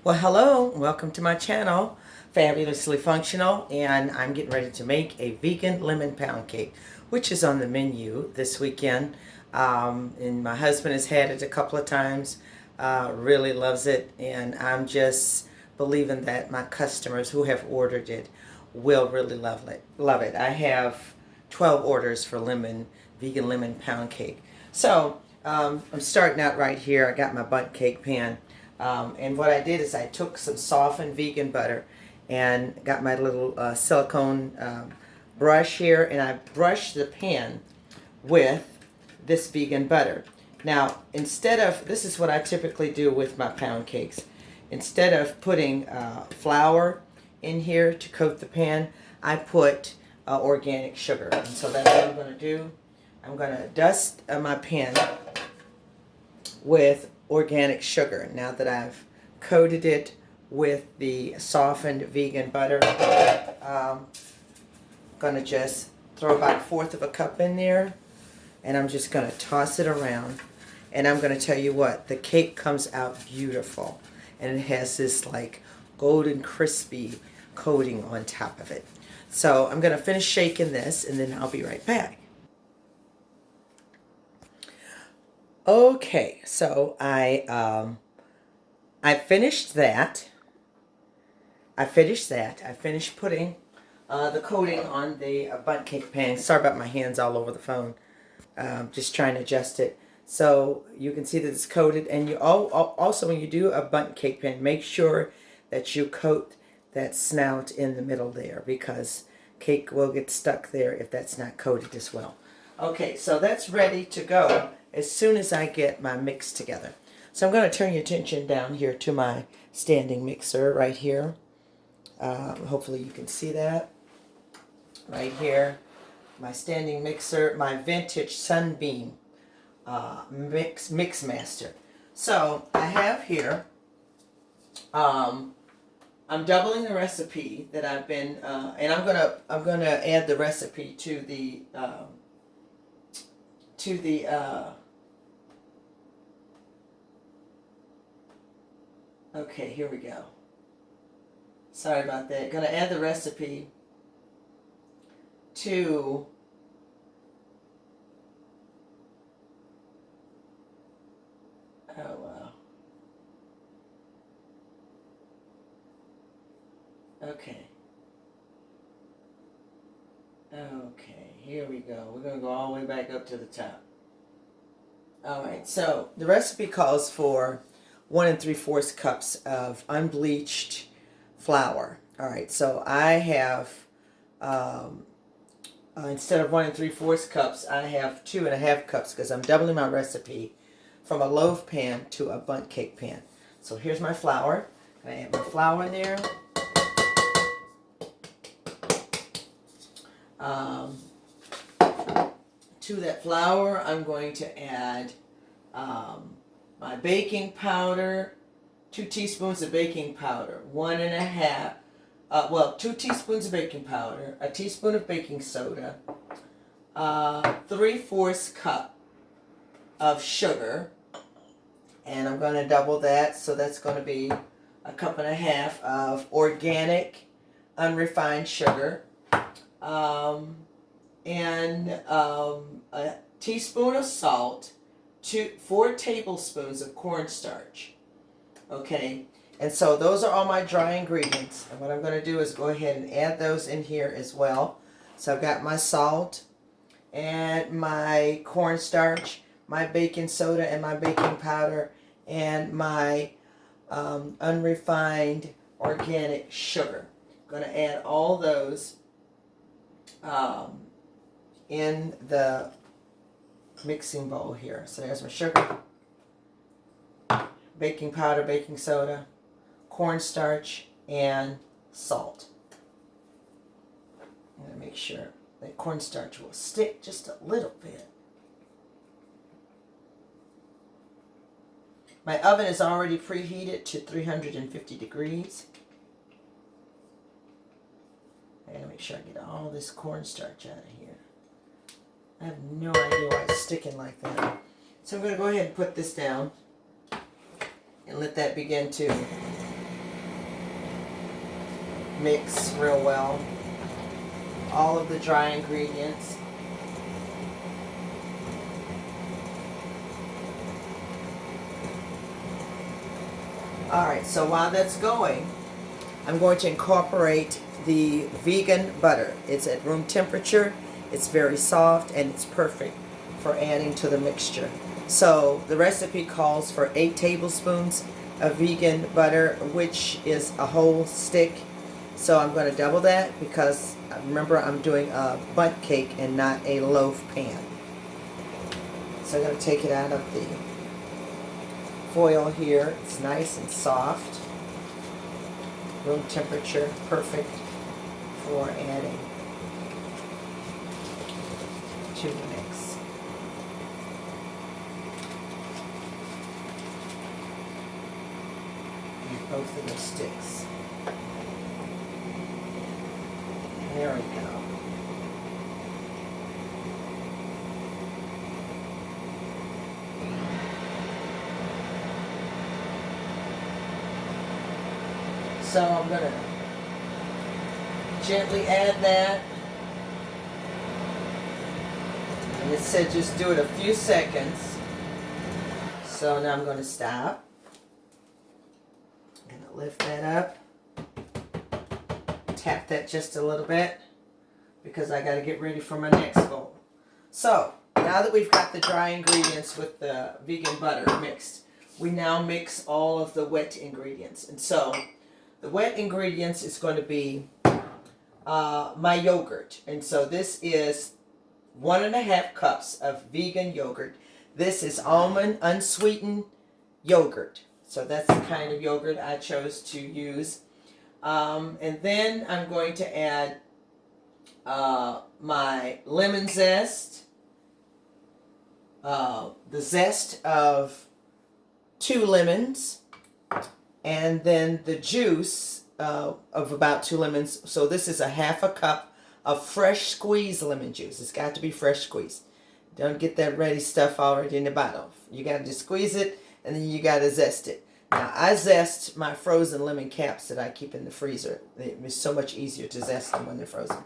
Well, hello, welcome to my channel, Fabulously Functional, and I'm getting ready to make a vegan lemon pound cake, which is on the menu this weekend. And my husband has had it a couple of times, really loves it, and I'm just believing that my customers who have ordered it will really love it. I have 12 orders for vegan lemon pound cake. So I'm starting out right here. I got my bundt cake pan. And what I did is I took some softened vegan butter and got my little silicone brush here, and I brushed the pan with this vegan butter. Now, this is what I typically do with my pound cakes. Instead of putting flour in here to coat the pan, I put organic sugar. And so that's what I'm going to do. I'm going to dust my pan with organic sugar. Now that I've coated it with the softened vegan butter, I'm going to just throw about 1/4 of a cup in there, and I'm just going to toss it around. And I'm going to tell you what, the cake comes out beautiful, and it has this like golden crispy coating on top of it. So I'm going to finish shaking this, and then I'll be right back. Okay, so I finished that. I finished putting the coating on the bundt cake pan. Sorry about my hands all over the phone. Just trying to adjust it. So you can see that it's coated. And you also, when you do a bundt cake pan, make sure that you coat that snout in the middle there, because cake will get stuck there if that's not coated as well. Okay, so that's ready to go as soon as I get my mix together. So I'm going to turn your attention down here to my standing mixer right here. Hopefully you can see that. Right here. My standing mixer, my vintage Sunbeam mix master. So I have here, I'm doubling the recipe that I've been, and I'm gonna add the recipe to the okay, here we go. Sorry about that. Going to add the recipe to okay. Okay, here we go. We're going to go all the way back up to the top. Alright, so the recipe calls for 1 3/4 cups of unbleached flour. Alright, so I have, instead of 1 3/4 cups, I have 2.5 cups, because I'm doubling my recipe from a loaf pan to a bundt cake pan. So here's my flour. I add my flour in there. To that flour, I'm going to add my baking powder, 2 teaspoons of baking powder, 2 teaspoons of baking powder, a teaspoon of baking soda, 3/4 cup of sugar, and I'm going to double that, so that's going to be 1.5 cups of organic, unrefined sugar, and a teaspoon of salt, 4 tablespoons of cornstarch. Okay, and so those are all my dry ingredients. And what I'm going to do is go ahead and add those in here as well. So I've got my salt and my cornstarch, my baking soda and my baking powder, and my unrefined organic sugar. I'm going to add all those in the mixing bowl here. So there's my sugar, baking powder, baking soda, cornstarch, and salt. I'm going to make sure that cornstarch will stick just a little bit. My oven is already preheated to 350 degrees. I gotta make sure I get all this cornstarch out of here. I have no idea why it's sticking like that. So I'm going to go ahead and put this down and let that begin to mix real well. All of the dry ingredients. Alright, so while that's going, I'm going to incorporate the vegan butter. It's at room temperature, it's very soft, and it's perfect for adding to the mixture. So the recipe calls for 8 tablespoons of vegan butter, which is a whole stick. So I'm going to double that because remember I'm doing a bundt cake and not a loaf pan. So I'm going to take it out of the foil here. It's nice and soft. Room temperature, perfect for adding to the mix. And both of the sticks. There we go. So I'm going to gently add that. And it said just do it a few seconds. So now I'm going to stop. I'm going to lift that up. Tap that just a little bit because I got to get ready for my next bowl. So now that we've got the dry ingredients with the vegan butter mixed, we now mix all of the wet ingredients. And so the wet ingredients is going to be my yogurt. And so this is 1.5 cups of vegan yogurt. This is almond unsweetened yogurt. So that's the kind of yogurt I chose to use. And then I'm going to add my lemon zest, the zest of 2 lemons, and then the juice of about 2 lemons. So this is 1/2 cup of fresh squeezed lemon juice. It's got to be fresh squeezed. Don't get that ready stuff already in the bottle. You got to just squeeze it, and then you got to zest it. Now, I zest my frozen lemon caps that I keep in the freezer. It's so much easier to zest them when they're frozen.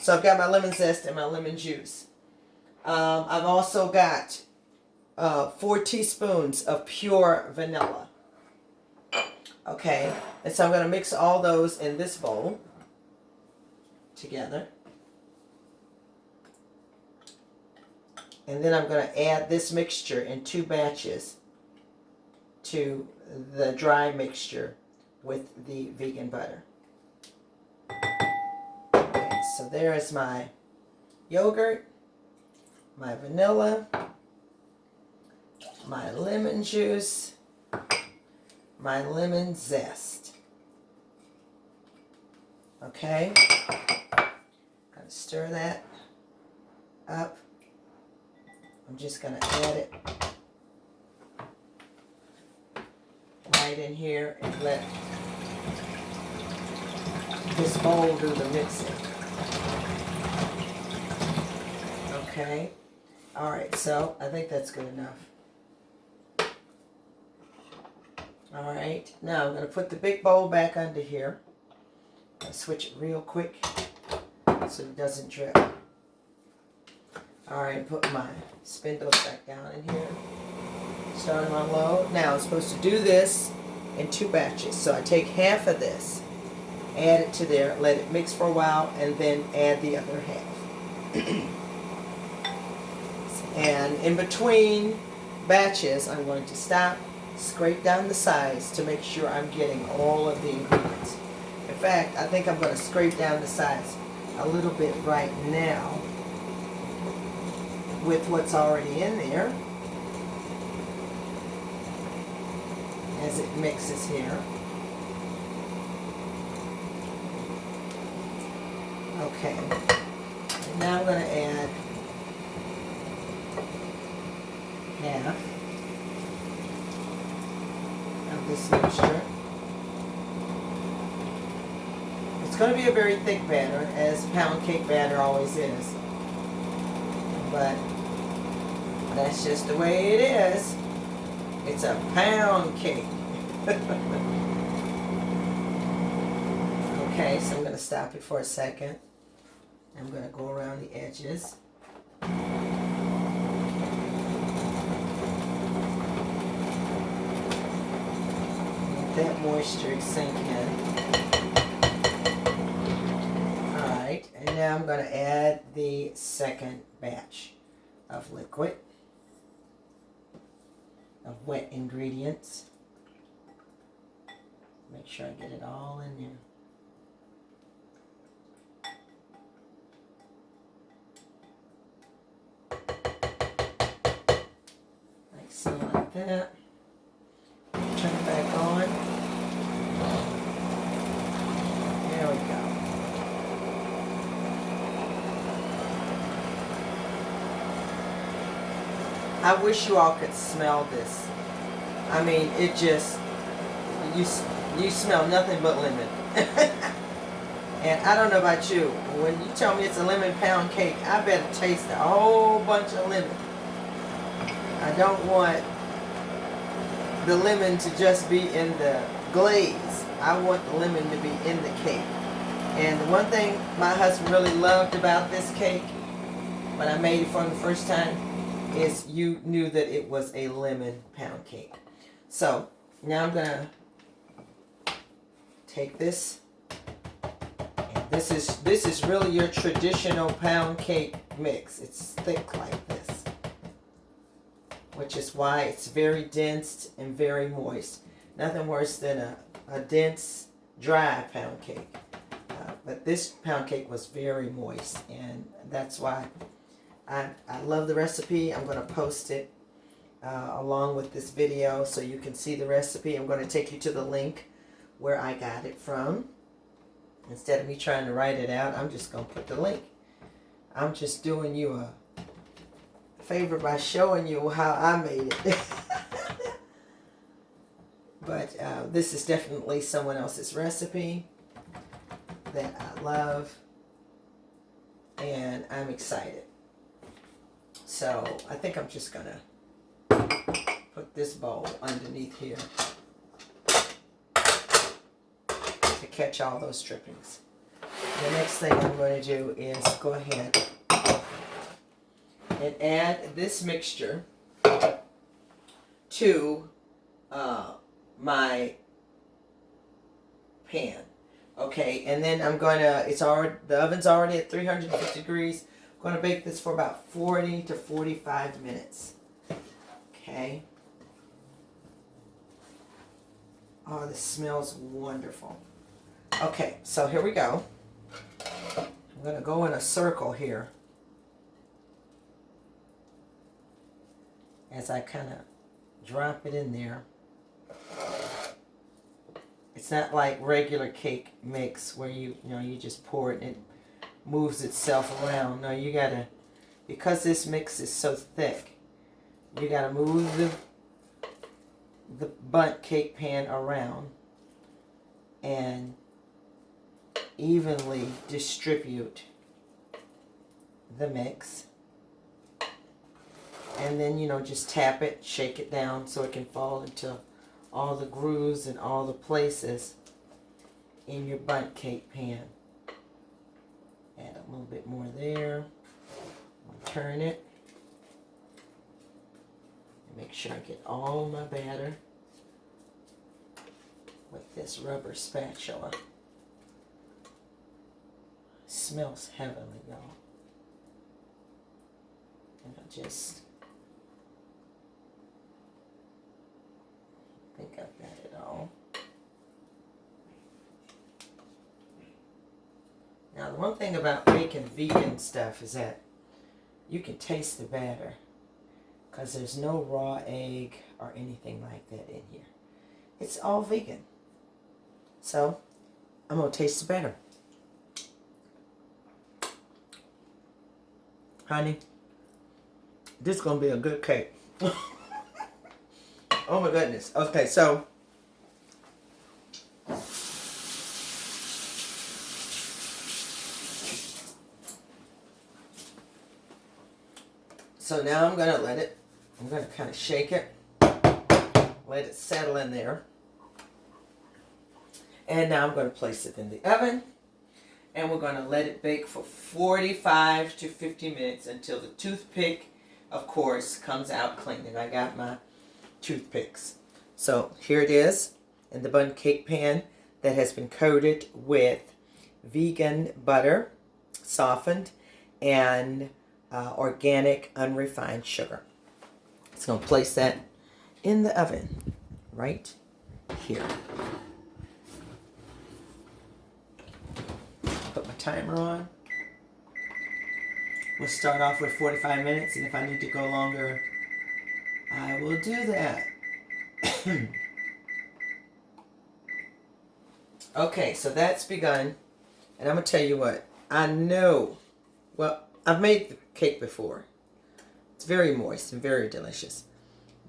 So I've got my lemon zest and my lemon juice. I've also got 4 teaspoons of pure vanilla. Okay, and so I'm going to mix all those in this bowl together. And then I'm going to add this mixture in 2 batches to the dry mixture with the vegan butter. Okay, so there is my yogurt, my vanilla, my lemon juice, my lemon zest. Okay, gonna stir that up. I'm just gonna add it right in here and let this bowl do the mixing. Okay, all right, so I think that's good enough. All right, now I'm going to put the big bowl back under here. I'll switch it real quick so it doesn't drip. All right, put my spindles back down in here. Starting on low. Now I'm supposed to do this in 2 batches. So I take half of this, add it to there, let it mix for a while, and then add the other half. And in between batches, I'm going to stop, scrape down the sides to make sure I'm getting all of the ingredients. In fact, I think I'm going to scrape down the sides a little bit right now with what's already in there as it mixes here. Okay, and now I'm going to add half of this mixture. It's going to be a very thick batter, as pound cake batter always is, but that's just the way it is. It's a pound cake. Okay, Okay, so I'm going to stop it for a second. I'm going to go around the edges. Let that moisture sink in. Alright, and now I'm going to add the second batch of liquid, of wet ingredients. Make sure I get it all in there. So like that. Turn it back on. There we go. I wish you all could smell this. I mean, it just, you smell nothing but lemon. And I don't know about you, when you tell me it's a lemon pound cake, I better taste a whole bunch of lemon. I don't want the lemon to just be in the glaze. I want the lemon to be in the cake. And the one thing my husband really loved about this cake, when I made it for him the first time, is you knew that it was a lemon pound cake. So now I'm gonna take this. And this is really your traditional pound cake mix. It's thick like this, which is why it's very dense and very moist. Nothing worse than a dense, dry pound cake. But this pound cake was very moist, and that's why I love the recipe. I'm going to post it along with this video so you can see the recipe. I'm going to take you to the link where I got it from. Instead of me trying to write it out, I'm just going to put the link. I'm just doing you a favor by showing you how I made it. But this is definitely someone else's recipe that I love, and I'm excited. So I think I'm just gonna put this bowl underneath here to catch all those drippings. The next thing I'm going to do is go ahead and add this mixture to my pan. Okay, and then I'm gonna, the oven's already at 350 degrees. I'm gonna bake this for about 40 to 45 minutes. Okay. Oh, this smells wonderful. Okay, so here we go. I'm gonna go in a circle here as I kind of drop it in there. It's not like regular cake mix where you just pour it and it moves itself around. No, you gotta, because this mix is so thick, you gotta move the bundt cake pan around and evenly distribute the mix. And then, just tap it, shake it down so it can fall into all the grooves and all the places in your bundt cake pan. Add a little bit more there. Turn it. And make sure I get all my batter with this rubber spatula. Smells heavenly, y'all. And I just think I've got it all. Now, the one thing about making vegan stuff is that you can taste the batter because there's no raw egg or anything like that in here. It's all vegan. So, I'm going to taste the batter. Honey, this is going to be a good cake. Oh my goodness. Okay, so now I'm going to I'm going to kind of shake it, let it settle in there. And now I'm going to place it in the oven. And we're going to let it bake for 45 to 50 minutes until the toothpick, of course, comes out clean. And I got my toothpicks. So here it is in the bun cake pan that has been coated with vegan butter, softened, and organic unrefined sugar. So I'm going to place that in the oven right here. Put my timer on. We'll start off with 45 minutes, and if I need to go longer, I will do that. Okay, so that's begun. And I'm going to tell you what. I know. Well, I've made the cake before. It's very moist and very delicious.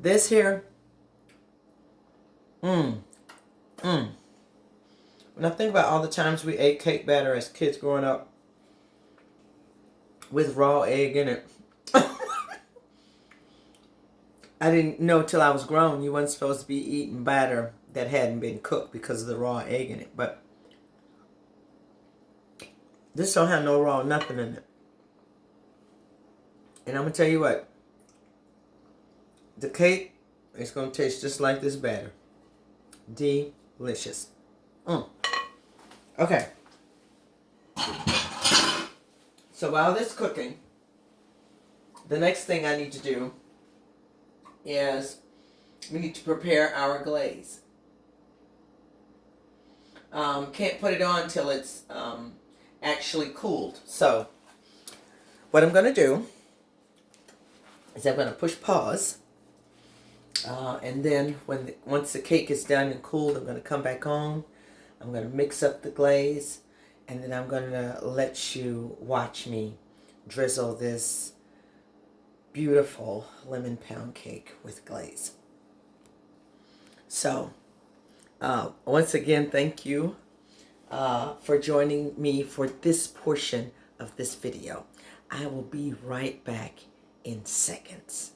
This here. When I think about all the times we ate cake batter as kids growing up with raw egg in it. I didn't know till I was grown you wasn't supposed to be eating batter that hadn't been cooked because of the raw egg in it. But this don't have no raw nothing in it. And I'm going to tell you what. The cake is going to taste just like this batter. Delicious. Okay. So while this is cooking, the next thing I need to do is we need to prepare our glaze. Can't put it on till it's actually cooled. So what I'm going to do is I'm going to push pause. And then once the cake is done and cooled, I'm going to come back on. I'm going to mix up the glaze. And then I'm going to let you watch me drizzle this beautiful lemon pound cake with glaze. So, once again, thank you for joining me for this portion of this video. I will be right back in seconds.